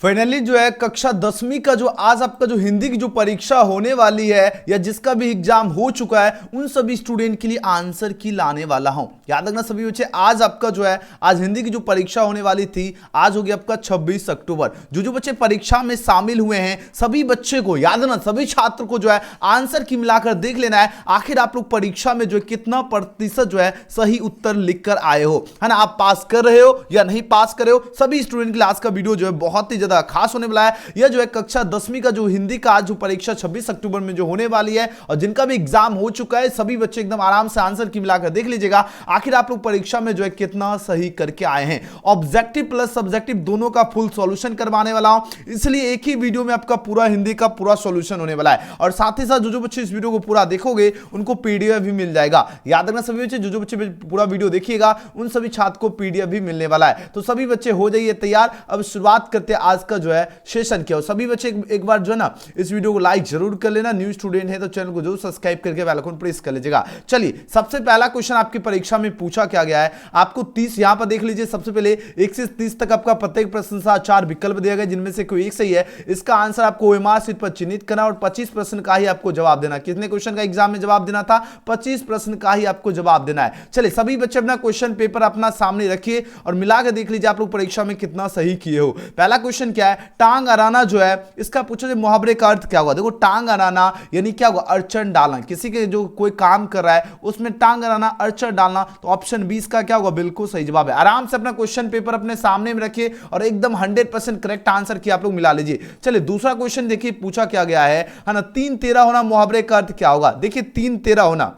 Finally जो है कक्षा 10वीं का जो आज आपका जो हिंदी की जो परीक्षा होने वाली है या जिसका भी एग्जाम हो चुका है उन सभी स्टूडेंट के लिए आंसर की लाने वाला हूं। याद रखना सभी बच्चे, आज आपका जो है आज हिंदी की जो परीक्षा होने वाली थी आज हो गया आपका 26 अक्टूबर। जो जो बच्चे परीक्षा में शामिल हुए हैं सभी बच्चे को याद रखना, सभी छात्र को जो है आंसर की मिलाकर देख लेना है आखिर आप लोग परीक्षा में जो है कितना प्रतिशत जो है सही उत्तर लिख कर आए हो, है ना। आप पास कर रहे हो या नहीं पास कर रहे हो, सभी स्टूडेंट के लिए आज का वीडियो जो है बहुत ही ज्यादा खास होने वाला है। यह जो है कक्षा 10वीं का जो हिंदी का आज जो परीक्षा 26 अक्टूबर में जो होने वाली है और जिनका भी एग्जाम हो चुका है सभी बच्चे एकदम आराम से आंसर की मिलाकर देख लीजिएगा आखिर आप लोग परीक्षा में जो है कितना सही करके आए हैं। ऑब्जेक्टिव प्लस सब्जेक्टिव दोनों का फुल सॉल्यूशन करवाने वाला हूं, इसलिए एक ही वीडियो में आपका पूरा हिंदी का पूरा सॉल्यूशन होने वाला है। और साथ ही साथ जो जो बच्चे इस वीडियो को पूरा देखोगे उनको पीडीएफ भी मिल जाएगा। याद रखना सभी बच्चे, जो जो बच्चे पूरा वीडियो देखिएगा उन सभी छात्र को पीडीएफ भी मिलने वाला है। तो सभी बच्चे हो जाइए तैयार। अब शुरुआत करते हैं आज का जो है सेशन किया। सभी बच्चे एक बार जो है ना इस वीडियो को लाइक जरूर कर लेना। न्यू स्टूडेंट है तो चैनल को जरूर सब्सक्राइब करके बेल आइकन प्रेस कर लीजिएगा। चलिए, सबसे पहला क्वेश्चन आपकी परीक्षा में पूछा क्या गया है, आपको 30 यहां पर देख लीजिए। सबसे पहले 1 से 30 तक आपका प्रत्येक प्रश्न का 4 विकल्प दिया गया जिनमें से कोई एक सही है। इसका आंसर आपको ओएमआर शीट पर चिन्हित करना और 25 प्रश्न का ही आपको जवाब देना। कितने क्वेश्चन का एग्जाम में जवाब देना था? 25 प्रश्न का ही आपको जवाब देना है। चलिए, सभी बच्चे अपना क्वेश्चन पेपर अपना सामने रखिए और मिलाकर देख लीजिए आप लोग परीक्षा में कितना सही किए हो। पहला क्वेश्चन क्या है, टांग अड़ाना जो है इसका पूछा जाए मुहावरे का अर्थ क्या होगा। देखो, टांग अड़ाना यानी क्या होगा, अड़चन डालना। किसी के जो कोई काम कर रहा है उसमें टांग अड़ाना, अड़चन डालना, तो ऑप्शन 20 का क्या होगा, बिल्कुल सही जवाब है। आराम से अपना क्वेश्चन पेपर अपने सामने में रखिए और एकदम 100% करेक्ट आंसर की आप लोग मिला लीजिए। चलिए, दूसरा क्वेश्चन देखिए पूछा क्या गया है ना, 3-13 होना मुहावरे का अर्थ क्या होगा। देखिए, 3-13 होना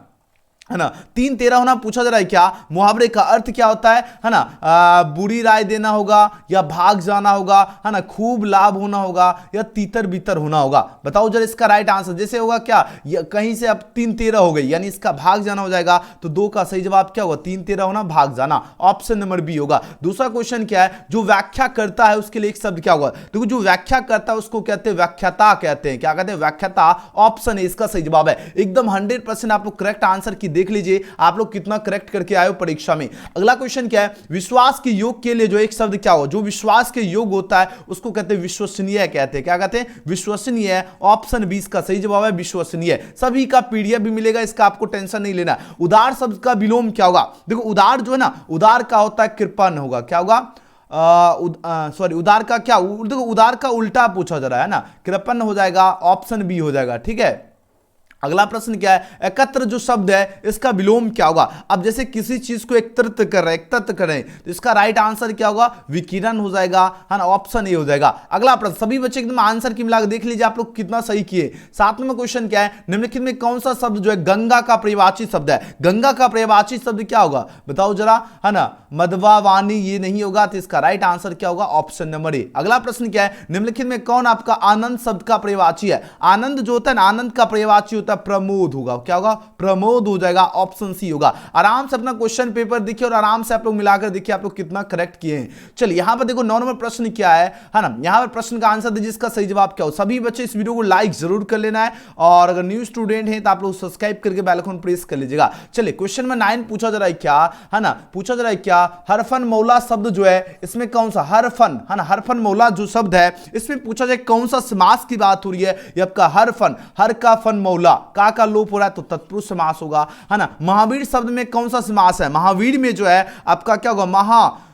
है ना, 3-13 होना पूछा जा रहा है। क्या मुहावरे का अर्थ क्या होता है ना, बुरी राय देना होगा या भाग जाना होगा, है ना, खूब लाभ होना होगा या तीतर बीतर होना होगा। बताओ जरा इसका राइट आंसर। जैसे होगा क्या, कहीं से अब 3-13 हो गई यानी इसका भाग जाना हो जाएगा, तो 2 का सही जवाब क्या होगा, 3-13 होना भाग जाना, ऑप्शन नंबर बी होगा। दूसरा क्वेश्चन क्या है, जो व्याख्या करता है उसके लिए एक शब्द क्या होगा। देखो, जो व्याख्या करता है उसको कहते हैं व्याख्याता कहते हैं। क्या कहते हैं, व्याख्याता, ऑप्शन है इसका सही जवाब है। एकदम 100% आप लोग करेक्ट आंसर की देख लीजिए आप लोग कितना करेक्ट करके आए हो परीक्षा में। अगला क्वेश्चन क्या है, विश्वास के योग के लिए जो एक शब्द क्या हो, जो विश्वास के योग होता है उसको कहते हैं विश्वसनीय कहते हैं। क्या कहते हैं, विश्वसनीय, ऑप्शन 20 का सही जवाब है विश्वसनीय। सभी का पीडीएफ भी मिलेगा, इसका आपको टेंशन नहीं लेना। उदार शब्द का विलोम क्या होगा। देखो, उदार जो है ना, उदार का होता है कृपण होगा। क्या होगा, सॉरी, उदार का क्या, देखो उदार का उल्टा पूछा जा रहा है ना, कृपण हो जाएगा, ऑप्शन बी हो जाएगा। ठीक है, अगला प्रश्न क्या है, एकत्र जो शब्द है इसका विलोम क्या होगा। अब जैसे किसी चीज को एकत्रित कर रहे हैं, एकत्रित कर रहे हैं, तो इसका राइट आंसर क्या होगा, विकिरण हो जाएगा, है ना, ऑप्शन ए हो जाएगा। अगला प्रश्न, सभी बच्चे एकदम आंसर की मिलाकर देख लीजिए आप लोग कितना सही किए। 7वां क्वेश्चन क्या है, निम्नलिखित में कौन सा शब्द जो है गंगा का पर्यायवाची शब्द है। गंगा का पर्यायवाची शब्द क्या होगा, बताओ जरा, है ना, मधवा वाणी, ये नहीं होगा, तो इसका राइट आंसर क्या होगा, ऑप्शन नंबर ए। अगला प्रश्न क्या है, निम्नलिखित में कौन आपका आनंद शब्द का पर्यायवाची है। आनंद जो होता है ना, आनंद का पर्यायवाची होता है प्रमोद होगा। क्या होगा, प्रमोद हो जाएगा, ऑप्शन सी होगा। आराम से अपना क्वेश्चन पेपर देखिए और आराम से आप लोग मिलाकर देखिए आप लोग कितना करेक्ट किए हैं। चलिए, यहां पर देखो 9 नंबर प्रश्न क्या है ना, यहां पर प्रश्न का आंसर दीजिए, इसका सही जवाब क्या हो। सभी बच्चे इस वीडियो को लाइक जरूर कर लेना है और अगर न्यू स्टूडेंट हैं तो आप लोग सब्सक्राइब करके बेल आइकन प्रेस कर लीजिएगा। चलिए, क्वेश्चन में 9 पूछा जा रहा है क्या, है ना, पूछा जा रहा है क्या, हरफन मौला शब्द जो है इसमें कौन सा, हरफन, है ना, हरफन मौला जो शब्द है इसमें पूछा जाए कौन सा समास की बात हो रही है। ये आपका हरफन, हर का फन मौला, का लोप हो रहा है तो तत्पुरुष समास होगा, है ना। महावीर शब्द में कौन सा समास है, महावीर में जो है आपका क्या होगा,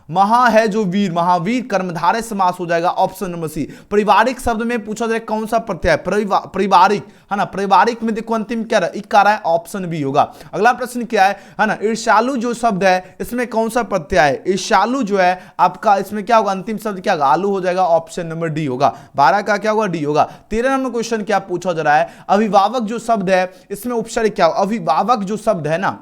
महा है जो वीर, महावीर कर्मधारय समास हो जाएगा, ऑप्शन नंबर सी। पारिवारिक शब्द में पूछा जाए कौन सा प्रत्यय, पारिवारिक, है ना, पारिवारिक में देखो अंतिम क्या रहा, इक आ रहा है, ऑप्शन बी होगा। अगला प्रश्न क्या है ना, ईर्ष्यालु जो शब्द है इसमें कौन सा प्रत्यय है। ईर्ष्यालु जो है आपका इसमें क्या होगा, अंतिम शब्द क्या होगा, आलू हो जाएगा, ऑप्शन नंबर डी होगा। 12 का क्या होगा, डी होगा। 13 नंबर क्वेश्चन क्या पूछा जा रहा है, अभिभावक जो शब्द है इसमें उपसर्ग क्या होगा। अभिभावक जो शब्द है ना,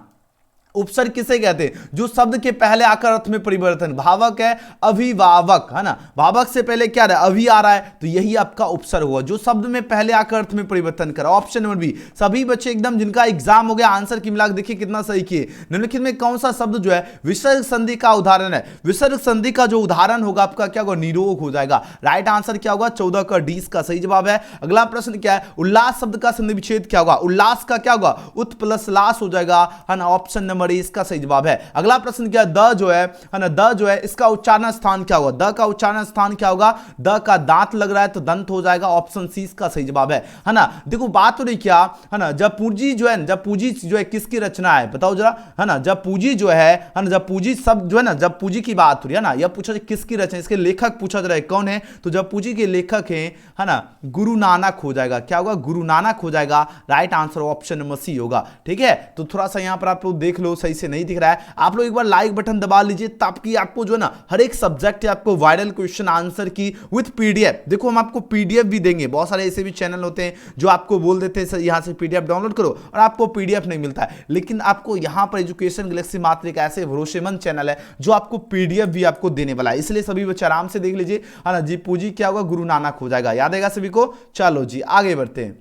उपसर्ग किसे कहते हैं, जो शब्द के पहले आकर अर्थ में परिवर्तन, भावक है, अभिभावक, है ना, भावक से पहले क्या रहा है, अभी आ रहा है, तो यही आपका उपसर्ग हुआ, जो शब्द में पहले आकर अर्थ में परिवर्तन करा, ऑप्शन नंबर बी। सभी बच्चे एकदम जिनका एग्जाम हो गया आंसर की मिलाकर देखिए कितना सही किए। निम्नलिखित में कौन सा शब्द जो है विसर्ग संधि का उदाहरण है। विसर्ग संधि का जो उदाहरण होगा आपका क्या होगा, निरोग हो जाएगा। राइट आंसर क्या होगा, 14 का डी का सही जवाब है। अगला प्रश्न क्या है, उल्लास शब्द का संधि विच्छेद क्या होगा। उल्लास का क्या होगा, उत प्लस लास हो जाएगा, है ना, ऑप्शन नंबर ए इसका सही जवाब है। अगला प्रश्न क्या, द जो है ना, द जो है इसका उच्चारण स्थान क्या होगा, द का उच्चारण स्थान क्या होगा, द का दांत लग रहा है तो दंत हो जाएगा, ऑप्शन सी इसका सही जवाब है ना। देखो बात हो रही क्या है ना, जब पूंजी जो है, जब पूंजी जो है किसकी रचना है बताओ जरा, है ना, जब पूंजी जो है ना, जब पूंजी सब जो है ना, जब पूंजी की बात हो रही है ना, यह पूछा जाए किसकी रचना, इसके लेखक पूछा जा रहा है कौन है, तो जब पूंजी के लेखक है ना, गुरु नानक हो जाएगा, क्या होगा, गुरु नानक हो जाएगा, right answer option number C होगा। ठीक है, तो थोड़ा सा यहां पर आप लोग देख लो, सही से नहीं दिख रहा है, आप लोग एक बार लाइक बटन दबा लीजिए ताकि आपको जो है ना हर एक सब्जेक्ट है आपको वायरल क्वेश्चन आंसर की विद पीडीएफ, देखो हम आपको पीडीएफ भी देंगे, बहुत सारे ऐसे भी चैनल होते हैं जो आपको बोल देते हैं यहां से पीडीएफ डाउनलोड करो और आपको पीडीएफ नहीं मिलता है, लेकिन आपको यहां पर एजुकेशन गैलेक्सी मात्र एक ऐसे भरोसेमंद चैनल है जो आपको पीडीएफ भी आपको देने वाला है, इसलिए सभी बच्चे आराम से देख लीजिए, है ना जी। पूंजी क्या होगा, गुरु नानक हो जाएगा, याद आएगा सभी को। चलो जी आगे बढ़ते हैं।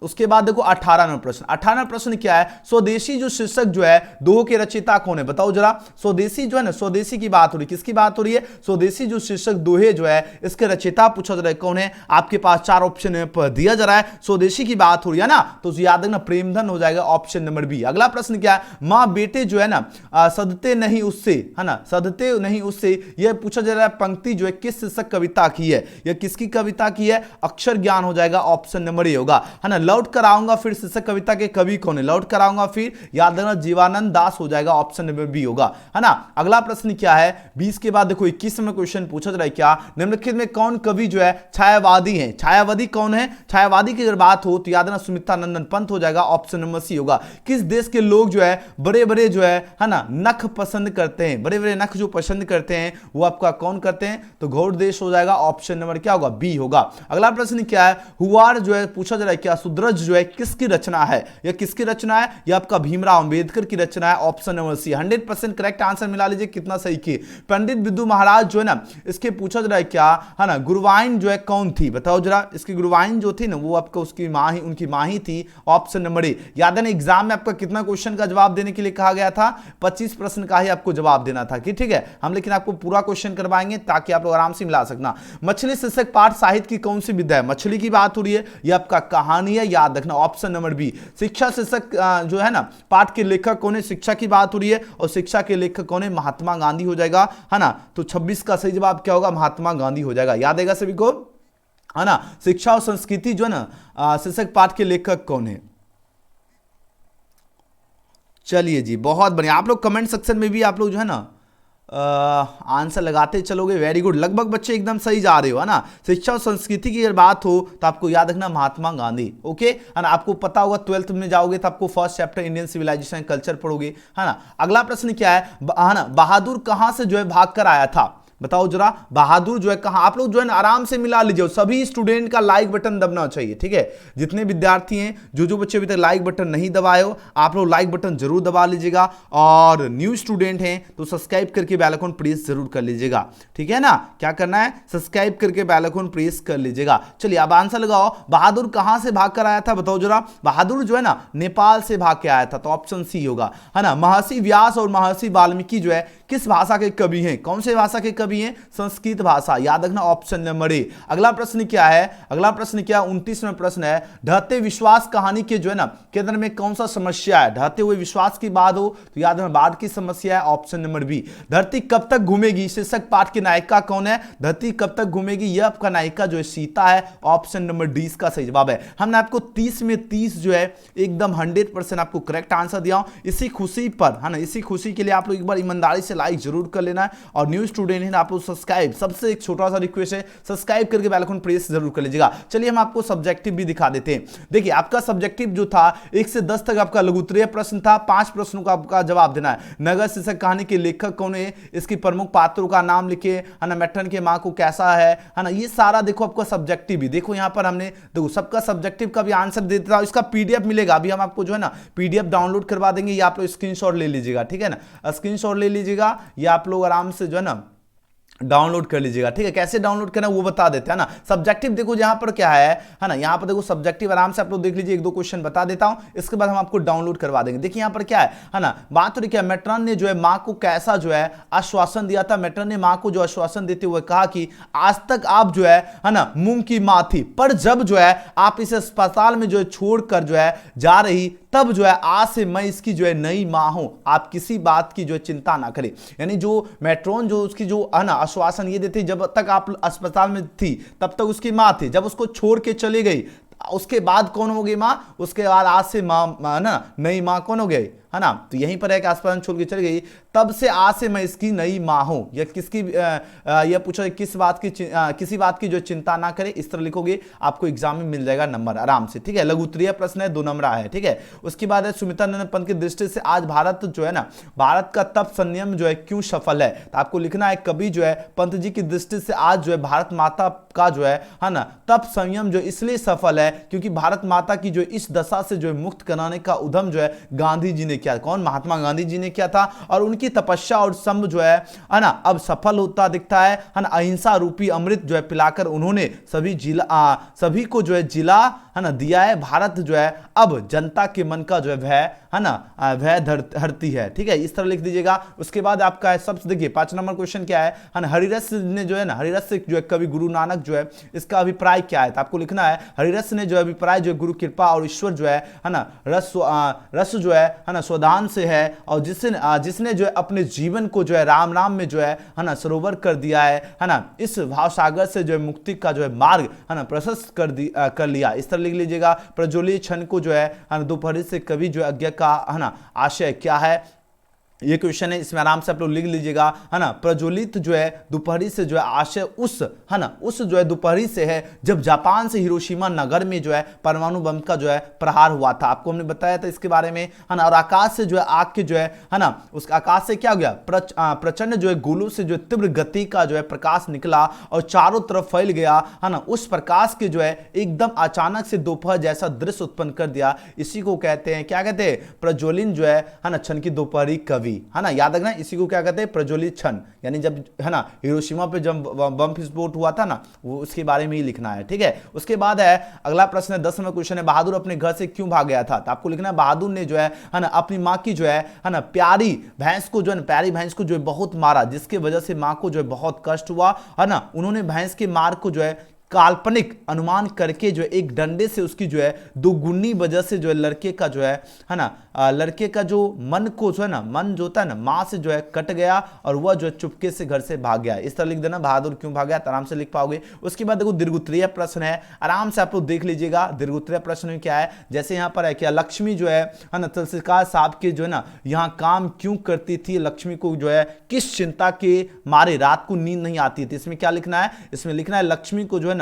उसके बाद देखो 18वां प्रश्न, 18वां प्रश्न क्या है, स्वदेशी जो शीर्षक जो है दोहे के रचयिता कौन है बताओ जरा। स्वदेशी जो है ना, स्वदेशी की बात हो रही, किसकी बात हो रही है, स्वदेशी जो शीर्षक दोहे जो है इसके रचयिता पूछा जा रहा है कौन है, आपके पास 4 ऑप्शन दिया जा रहा है, स्वदेशी की बात हो रही है ना, तो याद रखना प्रेमधन हो जाएगा, ऑप्शन नंबर बी। अगला प्रश्न क्या है, मां बेटे जो है ना सदते नहीं उससे, है ना, सदते नहीं उससे, यह पूछा जा रहा है पंक्ति जो है किस शीर्षक कविता की है, यह किसकी कविता की है, अक्षर ज्ञान हो जाएगा, ऑप्शन नंबर ए होगा, है ना। लौट कर आऊंगा फिर शीर्षक कविता के कवि कौन है, लौट कर आऊंगा फिर, याद रखना जीवानंद दास हो जाएगा, ऑप्शन नंबर बी होगा, है ना। अगला प्रश्न क्या है, 20 के बाद देखो 21वां क्वेश्चन पूछा जा रहा है क्या, निम्नलिखित में कौन कवि जो है छायावादी है, छायावादी कौन है, छायावादी की अगर बात हो तो याद रखना सुमित्रा नंदन पंत हो जाएगा, ऑप्शन नंबर सी होगा। किस देश के लोग जो है बड़े बड़े जो है ना नख पसंद करते हैं, बड़े बड़े नख जो पसंद करते हैं वो आपका कौन करते हैं, तो गौड़ देश हो जाएगा, ऑप्शन नंबर क्या होगा, बी होगा। अगला प्रश्न क्या है, हुआर जो है पूछा जा रहा है क्या, सुद्रज जो है किसकी रचना है, यह किसकी रचना है, यह आपका भीमराव अंबेडकर की रचना है, option number C. 100% correct answer मिला लीजिए, कितना सही की। पंडित बिद्दू महाराज जो है ना, इसके पूछा जा रहा है क्या, है ना, गुरुवाइन जो है कौन थी बताओ जरा, इसकी गुरुवाइन जो थी ना वो आपका उसकी मां ही, उनकी मां ही थी, ऑप्शन नंबर ए। याद है ना एग्जाम में आपका कितना क्वेश्चन का जवाब देने के लिए कहा गया था, 25 प्रश्न का ही आपको जवाब देना था कि ठीक है, हम लेकिन आपको पूरा क्वेश्चन करवाएंगे ताकि आप लोग आराम से मिला सकना। मछली शीर्षक पाठ साहित्य की कौन सी विधा है, मछली की बात हो रही है, यह आपका कहानी है, याद रखना, ऑप्शन नंबर बी। शिक्षा शीर्षक जो है ना पाठ के लेखक कौन है, शिक्षा की बात हो रही है और शिक्षा के लेखक कौन है, महात्मा गांधी हो जाएगा, है ना, तो 26 का सही जवाब क्या होगा, महात्मा गांधी हो जाएगा, याद आएगा सभी को, है ना। शिक्षा और संस्कृति जो है ना शीर्षक पाठ के लेखक कौन है, चलिए जी बहुत बढ़िया, आप लोग कमेंट सेक्शन में भी आप लोग जो है ना आंसर लगाते चलोगे, वेरी गुड, लगभग बच्चे एकदम सही जा रहे हो, है ना। शिक्षा और संस्कृति की अगर बात हो तो आपको याद रखना महात्मा गांधी, ओके, है ना। आपको पता होगा 12th में जाओगे तो आपको first chapter Indian civilisation culture पढ़ोगे, है ना। अगला प्रश्न क्या है ना, बहादुर कहां से जो है भाग कर आया था बताओ जरा, बहादुर जो है कहां, आप लोग जो है ना आराम से मिला लीजिए, सभी स्टूडेंट का लाइक बटन दबना चाहिए, ठीक है, जितने विद्यार्थी हैं, जो बच्चे अभी तक लाइक बटन नहीं दबाए हो आप लोग लाइक बटन जरूर दबा लीजिएगा, और न्यू स्टूडेंट हैं तो सब्सक्राइब करके बेल आइकन प्रेस जरूर कर लीजिएगा, ठीक है ना, क्या करना है, सब्सक्राइब करके बेल आइकन प्रेस कर लीजिएगा। चलिए अब आंसर लगाओ, बहादुर कहां से भाग कर आया था बताओ जरा, बहादुर जो है ना नेपाल से भाग के आया था, तो ऑप्शन सी होगा, है ना। महर्षि व्यास और महर्षि वाल्मीकि जो है किस भाषा के कवि हैं, कौन से भाषा के कवि हैं, संस्कृत भाषा, याद रखना, ऑप्शन नंबर ए। अगला प्रश्न क्या है, अगला प्रश्न क्या, 29वां प्रश्न है, ढहते विश्वास कहानी के जो है ना केंद्र में कौन सा समस्या है, ढहते हुए विश्वास की बात हो तो याद रखना बाढ़ की समस्या है, ऑप्शन नंबर बी। धरती कब तक घूमेगी शीर्षक पाठ की नायिका कौन है, धरती कब तक घूमेगी, यह आपका नायिका जो है सीता है, ऑप्शन नंबर डी इसका सही जवाब है। हमने आपको 30 में 30 जो है एकदम 100% आपको करेक्ट आंसर दिया हूं, इसी खुशी पर, है ना, इसी खुशी के लिए आप लोग एक बार ईमानदारी से लाइक जरूर कर लेना है, और न्यू स्टूडेंट है ना आप लोग सब्सक्राइब, सबसे एक छोटा सा रिक्वेस्ट है, सब्सक्राइब करके बेल आइकन प्रेस जरूर कर लीजिएगा। चलिए हम आपको सब्जेक्टिव भी दिखा देते हैं। देखिए आपका सब्जेक्टिव जो था 1 से 10 तक आपका लघु उत्तरीय प्रश्न था, 5 प्रश्नों का आपका जवाब देना है। नगर शीर्षक कहानी के लेखक कौन है, इसकी प्रमुख पात्रों का नाम लिखे, है ना, मैट्रन के मां को कैसा है ना, ये सारा देखो आपका सब्जेक्टिव भी, देखो यहां पर हमने देखो सबका सब्जेक्टिव का भी आंसर दे देता हूं, इसका पीडीएफ मिलेगा, अभी हम आपको जो है ना पीडीएफ डाउनलोड करवा देंगे, ये आप लोग स्क्रीनशॉट ले लीजिएगा, ठीक है ना, स्क्रीनशॉट ले लीजिएगा, ये आप लोग आराम से जो है ना डाउनलोड कर लीजिएगा, ठीक है। कैसे डाउनलोड करना वो बता देते हैं ना। सब्जेक्टिव देखो यहां पर क्या है ना, यहां पर देखो सब्जेक्टिव आराम से आप लोग देख लीजिए, 1-2 क्वेश्चन बता देता हूं, इसके बाद हम आपको डाउनलोड करवा देंगे। देखिए यहां पर क्या है ना, बात हो रही क्या, मैट्रन ने जो है मां को कैसा जो है आश्वासन दिया था, मैट्रन ने मां को जो आश्वासन देते हुए कहा कि आज तक आप जो है ना मूंग की मां थी, पर जब जो है आप इस अस्पताल में जो है छोड़कर जो है जा रही तब जो है आ से मैं इसकी जो है नई मां हूं, आप किसी बात की जो है चिंता ना करें। यानी जो मैट्रोन जो उसकी जो है ना आश्वासन ये देती, जब तक आप अस्पताल में थी तब तक उसकी मां थी, जब उसको छोड़ के चली गई उसके बाद कौन हो गई मां, उसके बाद आज से मां ना नई मां कौन हो गई, है ना। तो यहीं पर है कि अस्पताल छोड़ के चली गई, तब से आज से मैं इसकी नई मां हूं। या किसकी यह पूछा किस बात की किसी बात की जो चिंता ना करें, इस तरह लिखोगे आपको एग्जाम में मिल जाएगा नंबर आराम से, ठीक है। लघु उत्तरीय प्रश्न है, 2 नंबर है, ठीक है। उसके बाद है सुमित्रानंद पंत की दृष्टि से आज भारत जो है ना, भारत का तप संयम जो है क्यों सफल है, तो आपको लिखना है कभी जो है पंत जी की दृष्टि से आज जो है भारत माता का जो है ना तप संयम जो इसलिए सफल है क्योंकि भारत माता की जो इस दशा से जो है मुक्त कराने का उद्यम जो है गांधी जी ने किया। कौन, महात्मा गांधी जी ने किया था, और उनकी तपस्या और संभ जो है ना अब सफल होता दिखता है ना। अहिंसा रूपी अमृत जो है पिलाकर उन्होंने सभी को जो है जिला है ना दिया है। भारत जो है अब जनता के मन का जो है भय है ना भय धरती है, ठीक है। इस तरह लिख दीजिएगा। उसके बाद आपका है सबसे, देखिए 5 नंबर क्वेश्चन क्या है ना, हरिरस ने जो है ना, हरिरस जो है कवि गुरु नानक जो है इसका अभिप्राय क्या है, तो आपको लिखना है हरिरस ने जो अभिप्राय जो गुरु कृपा और ईश्वर जो है ना रस जो है ना स्वदान से है, और जिसने जो है अपने जीवन को जो है राम नाम में जो है ना सरोवर कर दिया है ना, इस भाव सागर से जो है मुक्ति का जो है मार्ग है ना प्रशस्त कर लिया। इस तरह लिख लीजिएगा। प्रज्वलित क्षण को जो है दोपहर से कवि जो है अज्ञा का है ना आशय क्या है, ये क्वेश्चन है, इसमें आराम से आप लोग लिख लीजिएगा, है ना। प्रज्वलित जो है दोपहरी से जो है आशय उस है ना उस जो है दोपहरी से है जब जापान से हिरोशिमा नगर में जो है परमाणु बम का जो है प्रहार हुआ था, आपको हमने बताया था इसके बारे में, है ना। और आकाश से जो है आग के जो है ना उस आकाश से क्या हो गया, प्रचंड जो है गोलों से जो तीव्र गति का जो है प्रकाश निकला और चारों तरफ फैल गया, है ना। उस प्रकाश के जो है एकदम अचानक से दोपहर जैसा दृश्य उत्पन्न कर दिया। इसी को कहते हैं, क्या कहते हैं, प्रज्वलित जो है ना क्षण की दोपहरी कवि, है ना। याद रखना इसी को क्या कहते हैं, प्रज्वलित क्षण, यानी जब है ना हिरोशिमा पे जब बम विस्फोट हुआ था ना, वो उसके बारे में ही लिखना है, ठीक है। उसके बाद है अगला प्रश्न है 10 नंबर क्वेश्चन है, बहादुर अपने घर से क्यों भाग गया था, तो आपको लिखना है बहादुर ने जो है ना अपनी माँ की जो है ना प्यारी भैंस को जो है प्यारी भैंस को जो है बहुत मारा, जिसकी वजह से माँ को जो है बहुत कष्ट हुआ, है ना। उन्होंने भैंस के मार को जो है काल्पनिक अनुमान करके जो है एक डंडे से उसकी जो है दोगुनी वजह से जो है लड़के का जो है ना लड़के का जो मन को जो है ना मन जो होता है ना माँ से जो है कट गया और वह जो है चुपके से घर से भाग गया। इस तरह लिख देना बहादुर क्यों भाग गया, आराम से लिख पाओगे। उसके बाद देखो दीर्घोत्तरीय प्रश्न है, आराम से आप लोग देख लीजिएगा। दीर्घोत्तरीय प्रश्न में क्या है, जैसे यहाँ पर है क्या लक्ष्मी जो है ना तुलसीदास साहब के जो है ना यहाँ काम क्यों करती थी, लक्ष्मी को जो है किस चिंता के मारे रात को नींद नहीं आती थी। इसमें क्या लिखना है, इसमें लिखना है लक्ष्मी को जो है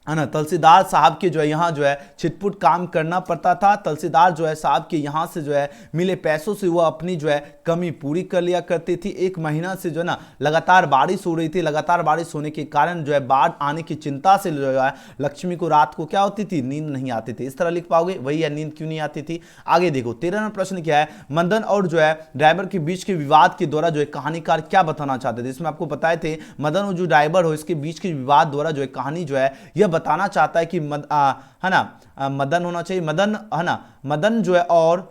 ना तुलसीदास साहब के जो है यहाँ जो है छिटपुट काम करना पड़ता था। तुलसीदास जो है साहब के यहाँ से जो है मिले पैसों से वह अपनी जो है कमी पूरी कर लिया करती थी। 1 महीना से जो है ना लगातार बारिश हो रही थी, लगातार बारिश होने के कारण जो है बाढ़ आने की चिंता से जो है लक्ष्मी को रात को क्या होती थी, नींद नहीं आती थी। इस तरह लिख पाओगे, वही है नींद क्यों नहीं आती थी। आगे देखो 13वां प्रश्न क्या है, मदन और जो है ड्राइवर के बीच के विवाद के द्वारा जो है कहानीकार क्या बताना चाहते थे। इसमें आपको बताए थे मदन और जो ड्राइवर हो इसके बीच के विवाद द्वारा जो है कहानी जो है यह बताना चाहता है कि है ना मदन होना चाहिए, मदन है ना मदन जो है और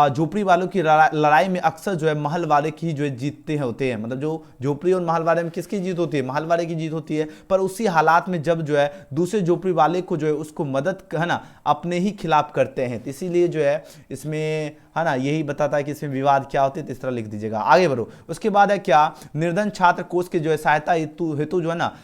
झोपड़ी वालों की लड़ाई में अक्सर जो है महल वाले की जो है जीतते होते हैं। मतलब जो झोपड़ी और महल वाले में किसकी जीत होती है, महल वाले की जीत होती है। पर उसी हालात में जब जो है दूसरे झोपड़ी वाले को जो है उसको मदद है ना अपने ही खिलाफ करते हैं, तो इसीलिए जो है इसमें है ना यही बताता है कि इसमें विवाद क्या होते हैं। तो इस तरह लिख दीजिएगा। आगे बढ़ो। उसके बाद है क्या, निर्धन छात्र कोष के जो है सहायता हेतु जो है ना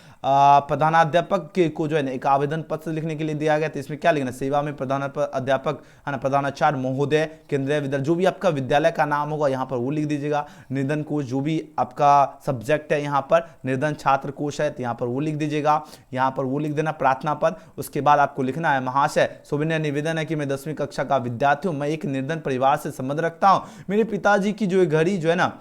प्रधानाध्यापक के को जो है एक आवेदन पत्र लिखने के लिए दिया गया। तो इसमें क्या लिखना, सेवा में प्रधानाध्यापक है ना प्रधानाचार्य महोदय केंद्रीय विद्यालय, जो भी आपका विद्यालय का नाम होगा यहाँ पर वो लिख दीजिएगा। निर्धन कोष जो भी आपका सब्जेक्ट है यहाँ पर निर्धन छात्र कोष है तो यहाँ पर वो लिख दीजिएगा, यहाँ पर वो लिख देना प्रार्थना पद। उसके बाद आपको लिखना है महाशय सुविनय निवेदन है कि मैं 10वीं कक्षा का विद्यार्थी हूँ, मैं एक निर्धन परिवार से संबंध रखता हूँ। मेरे पिताजी की जो है घड़ी जो है ना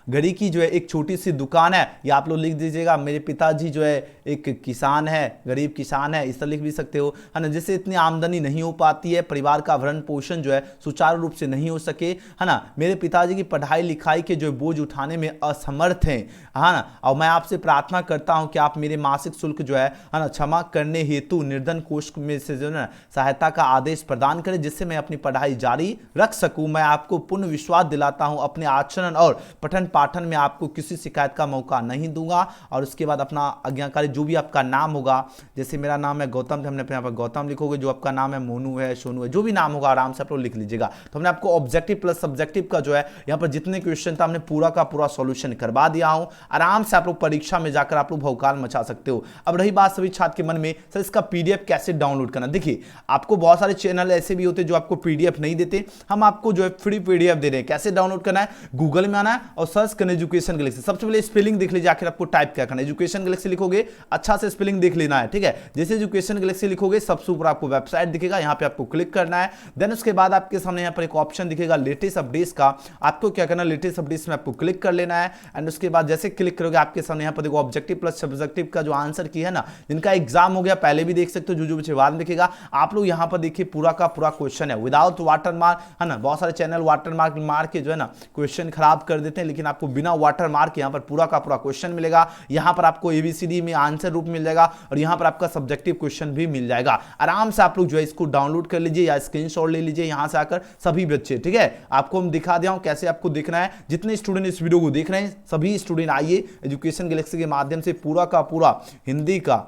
घड़ी की जो है एक छोटी सी दुकान है, ये आप लोग लिख दीजिएगा। मेरे पिताजी जो है एक किसान है, गरीब किसान है, इस तरह लिख भी सकते हो, है ना। जिससे इतनी आमदनी नहीं हो पाती है, परिवार का भरण पोषण जो है सुचारू रूप से नहीं हो सके, है ना। मेरे पिताजी की पढ़ाई लिखाई के जो बोझ उठाने में असमर्थ हैं, है ना। और मैं आपसे प्रार्थना करता हूं कि आप मेरे मासिक शुल्क जो है ना क्षमा करने हेतु निर्धन कोष में से जो है सहायता का आदेश प्रदान करें, जिससे मैं अपनी पढ़ाई जारी रख सकूं। मैं आपको पूर्ण विश्वास दिलाता हूं अपने आचरण और पठन पाठन में आपको किसी शिकायत का मौका नहीं दूंगा। और उसके बाद अपना आज्ञाकारी जो भी आपका नाम होगा, जैसे मेरा नाम है गौतम, तो हमने यहाँ पर गौतम लिखोगे, जो आपका नाम है मोनू है, सोनू है, जो भी नाम होगा आराम से आप लोग लिख लीजिएगा। तो हमने आपको ऑब्जेक्टिव प्लस सब्जेक्टिव का जो है यहाँ पर जितने क्वेश्चन था हमने पूरा का पूरा सॉल्यूशन करवा दिया हूं। आराम से आप लोग परीक्षा में जाकर आप लोग भौकाल मचा सकते हो। अब रही बात सभी छात्र के मन में, सर इसका पीडीएफ कैसे डाउनलोड करना। देखिए आपको बहुत सारे चैनल ऐसे भी होते हैं जो आपको पीडीएफ नहीं देते, हम आपको जो है फ्री पीडीएफ दे रहे हैं। कैसे डाउनलोड करना है, गूगल में आना है और सर्च करना एजुकेशन गैलेक्सी। सबसे पहले स्पेलिंग देख लीजिए, आखिर आपको टाइप क्या करना है। एजुकेशन गैलेक्सी लिखोगे, अच्छा से स्पेलिंग देख लेना है, ठीक है। जैसे एजुकेशन गैलेक्सी लिखोगे सबसे ऊपर आपको वेबसाइट दिखेगा, यहाँ पे आपको क्लिक करना है। देन उसके बाद आपके सामने यहाँ पर एक ऑप्शन दिखेगा लेटेस्ट अपडेट्स का, आपको क्या करना है लेटेस्ट अपडेट्स में आपको क्लिक कर लेना है। एंड उसके बाद जैसे क्लिक करोगे आपके सामने यहाँ पर देखो ऑब्जेक्टिव प्लस सब्जेक्टिव का जो आंसर की है ना, जिनका एग्जाम हो गया पहले भी देख सकते हो, जो बच्चे बाद में दिखेगा। आप लोग यहाँ पर देखिए पूरा का पूरा क्वेश्चन है विदाउट वाटर मार्क, है ना। बहुत सारे चैनल वाटर मार्क मार के जो है ना क्वेश्चन खराब कर देते हैं, लेकिन आपको बिना वाटर मार्क यहाँ पर पूरा का पूरा क्वेश्चन मिलेगा। यहाँ पर आपको एबीसीडी में आंसर रूप मिल जाएगा और यहाँ पर आपका सब्जेक्टिव क्वेश्चन भी मिल जाएगा। आराम से आप लोग जो है इसको डाउनलोड कर लीजिए या स्क्रीनशॉट ले लीजिए यहाँ से आकर सभी बच्चे, ठीक है। आपको हम दिखा दिया हूं कैसे आपको देखना है। जितने स्टूडेंट इस वीडियो को देख रहे हैं सभी स्टूडेंट आइए एजुकेशन गैलेक्सी के माध्यम से पूरा का पूरा हिंदी का,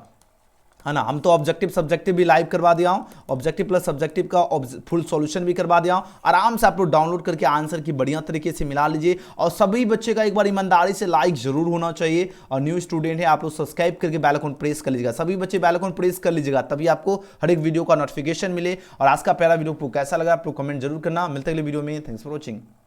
है ना। हम तो ऑब्जेक्टिव सब्जेक्टिव भी लाइव करवा दिया हूं, ऑब्जेक्टिव प्लस सब्जेक्टिव का फुल सॉल्यूशन भी करवा दिया हूं। आराम से आप लोग डाउनलोड करके आंसर की बढ़िया तरीके से मिला लीजिए। और सभी बच्चे का एक बार ईमानदारी से लाइक जरूर होना चाहिए। और न्यू स्टूडेंट है आप लोग सब्सक्राइब करके बेल आइकन प्रेस कर लीजिएगा। सभी बच्चे बेल आइकन प्रेस कर लीजिएगा, तभी आपको हर एक वीडियो का नोटिफिकेशन मिले। और आज का पहला वीडियो आपको कैसा लगा आप लोग कमेंट जरूर करना। मिलते अगले वीडियो में, थैंक्स फॉर वॉचिंग।